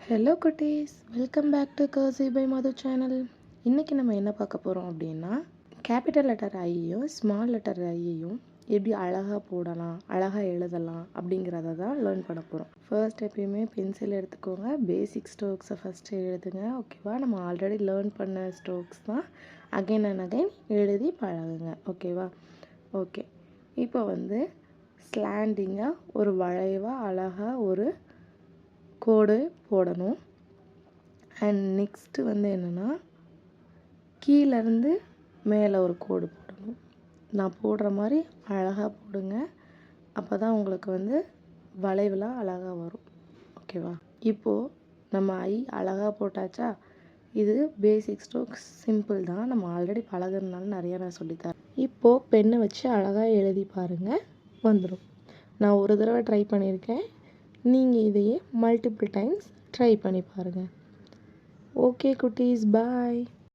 Hello குட்டீஸ், welcome back to கர்சி by Madhu channel. இன்றைக்கி நம்ம என்ன பார்க்க போகிறோம் அப்படின்னா, கேபிட்டல் லெட்டர் ஐயையும் ஸ்மால் லெட்டர் ஐயையும் எப்படி அழகாக போடலாம், அழகாக எழுதலாம் அப்படிங்கிறத தான் லேர்ன் பண்ண போகிறோம். ஃபர்ஸ்ட் எப்பயுமே பென்சில் எடுத்துக்கோங்க, பேசிக் ஸ்ட்ரோக்ஸை ஃபஸ்ட்டு எழுதுங்க. ஓகேவா? நம்ம ஆல்ரெடி லேர்ன் பண்ண ஸ்ட்ரோக்ஸ் தான் அகைன் அண்ட் அகைன் எழுதி பழகுங்க. ஓகேவா? ஓகே, இப்போ ஸ்லாண்டிங்காக ஒரு வளைவாக அழகாக ஒரு கோடு போடணும். அண்ட் நெக்ஸ்ட்டு என்னென்னா, கீழேருந்து மேலே ஒரு கோடு போடணும். நான் போடுற மாதிரி அழகாக போடுங்க. அப்போ தான் உங்களுக்கு வளைவுலாம் அழகாக வரும். ஓகேவா? இப்போது நம்ம ஐ அழகாக போட்டாச்சா? இது பேசிக் ஸ்ட்ரோக்ஸ், சிம்பிள் தான். நம்ம ஆல்ரெடி பழகுறதுனால நிறையா நான் சொல்லித்தரேன். இப்போது பெண்ணை வச்சு அழகாக எழுதி பாருங்கள், வந்துடும். நான் ஒரு தடவை ட்ரை பண்ணியிருக்கேன். நீங்கள் இதையே மல்டிபிள் டைம்ஸ் ட்ரை பண்ணி பாருங்கள். ஓகே குட்டீஸ், பாய்.